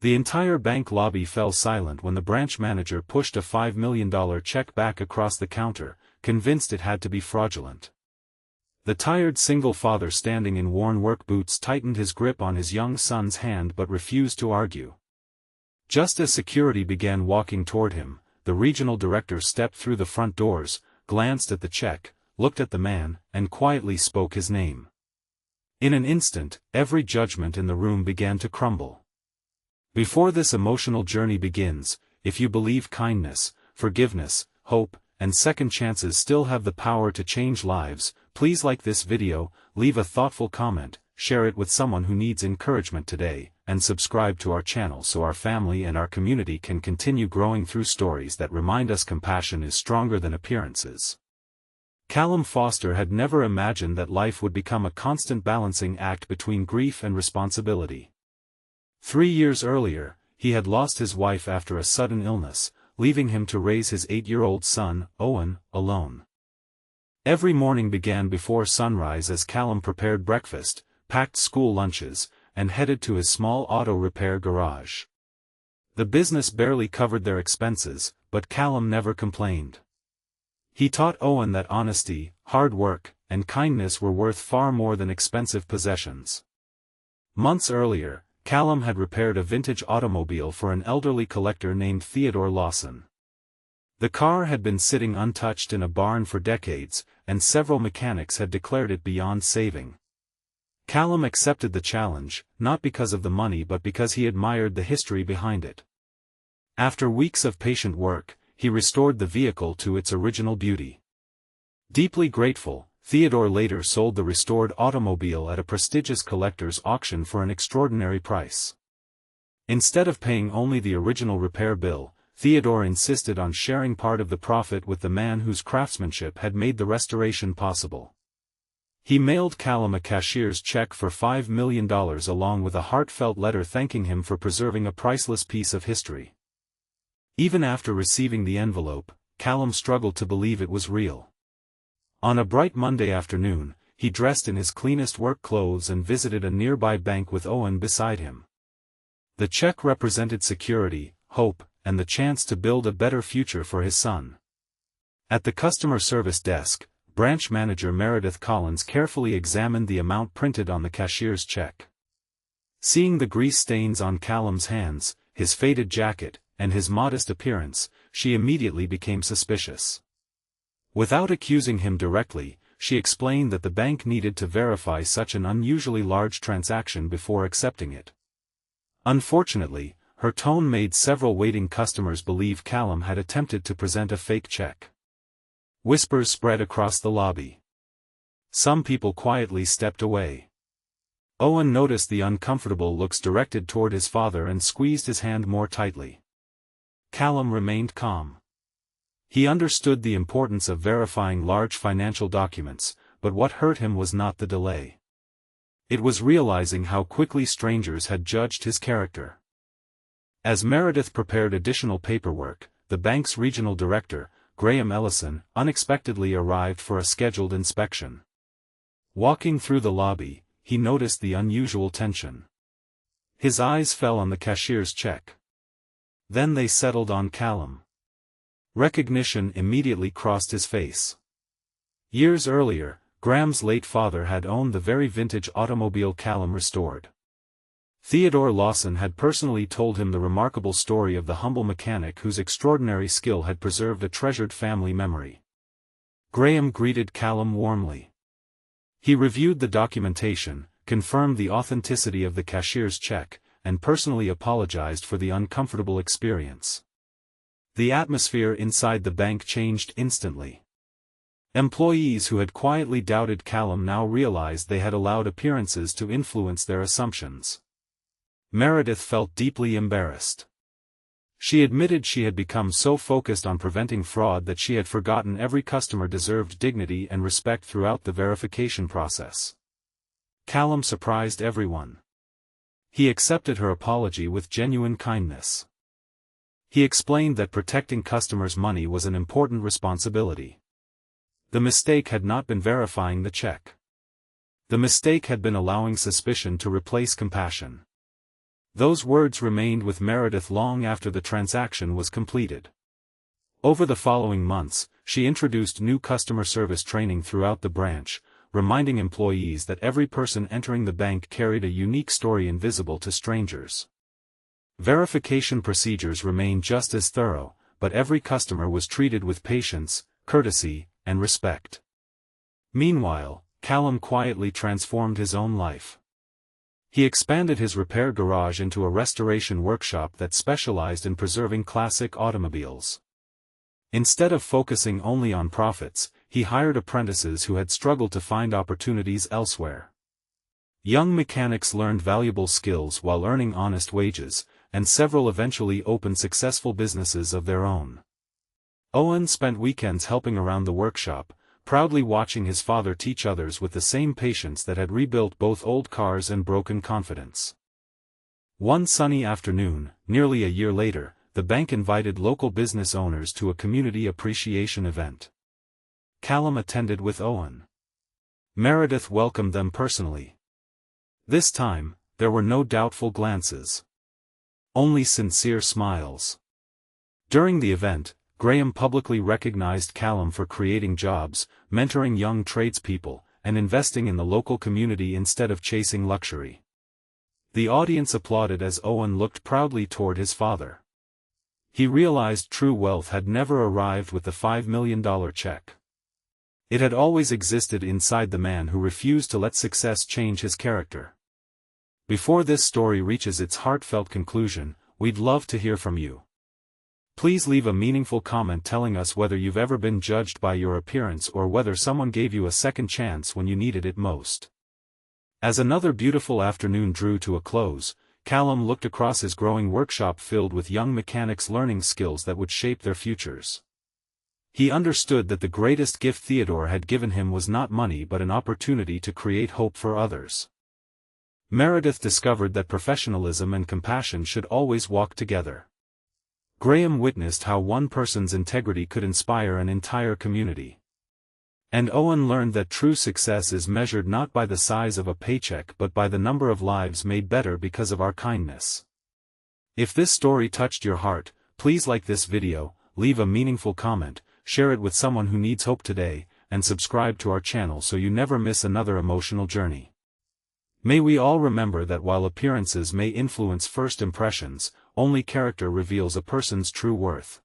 The entire bank lobby fell silent when the branch manager pushed a $5 million check back across the counter, convinced it had to be fraudulent. The tired single father standing in worn work boots tightened his grip on his young son's hand but refused to argue. Just as security began walking toward him, the regional director stepped through the front doors, glanced at the check, looked at the man, and quietly spoke his name. In an instant, every judgment in the room began to crumble. Before this emotional journey begins, if you believe kindness, forgiveness, hope, and second chances still have the power to change lives, please like this video, leave a thoughtful comment, share it with someone who needs encouragement today, and subscribe to our channel so our family and our community can continue growing through stories that remind us compassion is stronger than appearances. Callum Foster had never imagined that life would become a constant balancing act between grief and responsibility. 3 years earlier, he had lost his wife after a sudden illness, leaving him to raise his 8-year-old son, Owen, alone. Every morning began before sunrise as Callum prepared breakfast, packed school lunches, and headed to his small auto repair garage. The business barely covered their expenses, but Callum never complained. He taught Owen that honesty, hard work, and kindness were worth far more than expensive possessions. Months earlier, Callum had repaired a vintage automobile for an elderly collector named Theodore Lawson. The car had been sitting untouched in a barn for decades, and several mechanics had declared it beyond saving. Callum accepted the challenge, not because of the money but because he admired the history behind it. After weeks of patient work, he restored the vehicle to its original beauty. Deeply grateful, Theodore later sold the restored automobile at a prestigious collector's auction for an extraordinary price. Instead of paying only the original repair bill, Theodore insisted on sharing part of the profit with the man whose craftsmanship had made the restoration possible. He mailed Callum a cashier's check for $5 million along with a heartfelt letter thanking him for preserving a priceless piece of history. Even after receiving the envelope, Callum struggled to believe it was real. On a bright Monday afternoon, he dressed in his cleanest work clothes and visited a nearby bank with Owen beside him. The check represented security, hope, and the chance to build a better future for his son. At the customer service desk, branch manager Meredith Collins carefully examined the amount printed on the cashier's check. Seeing the grease stains on Callum's hands, his faded jacket, and his modest appearance, she immediately became suspicious. Without accusing him directly, she explained that the bank needed to verify such an unusually large transaction before accepting it. Unfortunately, her tone made several waiting customers believe Callum had attempted to present a fake check. Whispers spread across the lobby. Some people quietly stepped away. Owen noticed the uncomfortable looks directed toward his father and squeezed his hand more tightly. Callum remained calm. He understood the importance of verifying large financial documents, but what hurt him was not the delay. It was realizing how quickly strangers had judged his character. As Meredith prepared additional paperwork, the bank's regional director, Graham Ellison, unexpectedly arrived for a scheduled inspection. Walking through the lobby, he noticed the unusual tension. His eyes fell on the cashier's check. Then they settled on Callum. Recognition immediately crossed his face. Years earlier, Graham's late father had owned the very vintage automobile Callum restored. Theodore Lawson had personally told him the remarkable story of the humble mechanic whose extraordinary skill had preserved a treasured family memory. Graham greeted Callum warmly. He reviewed the documentation, confirmed the authenticity of the cashier's check, and personally apologized for the uncomfortable experience. The atmosphere inside the bank changed instantly. Employees who had quietly doubted Callum now realized they had allowed appearances to influence their assumptions. Meredith felt deeply embarrassed. She admitted she had become so focused on preventing fraud that she had forgotten every customer deserved dignity and respect throughout the verification process. Callum surprised everyone. He accepted her apology with genuine kindness. He explained that protecting customers' money was an important responsibility. The mistake had not been verifying the check. The mistake had been allowing suspicion to replace compassion. Those words remained with Meredith long after the transaction was completed. Over the following months, she introduced new customer service training throughout the branch, reminding employees that every person entering the bank carried a unique story invisible to strangers. Verification procedures remained just as thorough, but every customer was treated with patience, courtesy, and respect. Meanwhile, Callum quietly transformed his own life. He expanded his repair garage into a restoration workshop that specialized in preserving classic automobiles. Instead of focusing only on profits, he hired apprentices who had struggled to find opportunities elsewhere. Young mechanics learned valuable skills while earning honest wages, and several eventually opened successful businesses of their own. Owen spent weekends helping around the workshop, proudly watching his father teach others with the same patience that had rebuilt both old cars and broken confidence. One sunny afternoon, nearly a year later, the bank invited local business owners to a community appreciation event. Callum attended with Owen. Meredith welcomed them personally. This time, there were no doubtful glances. Only sincere smiles. During the event, Graham publicly recognized Callum for creating jobs, mentoring young tradespeople, and investing in the local community instead of chasing luxury. The audience applauded as Owen looked proudly toward his father. He realized true wealth had never arrived with the $5 million check. It had always existed inside the man who refused to let success change his character. Before this story reaches its heartfelt conclusion, we'd love to hear from you. Please leave a meaningful comment telling us whether you've ever been judged by your appearance or whether someone gave you a second chance when you needed it most. As another beautiful afternoon drew to a close, Callum looked across his growing workshop filled with young mechanics learning skills that would shape their futures. He understood that the greatest gift Theodore had given him was not money but an opportunity to create hope for others. Meredith discovered that professionalism and compassion should always walk together. Graham witnessed how one person's integrity could inspire an entire community. And Owen learned that true success is measured not by the size of a paycheck but by the number of lives made better because of our kindness. If this story touched your heart, please like this video, leave a meaningful comment, share it with someone who needs hope today, and subscribe to our channel so you never miss another emotional journey. May we all remember that while appearances may influence first impressions, only character reveals a person's true worth.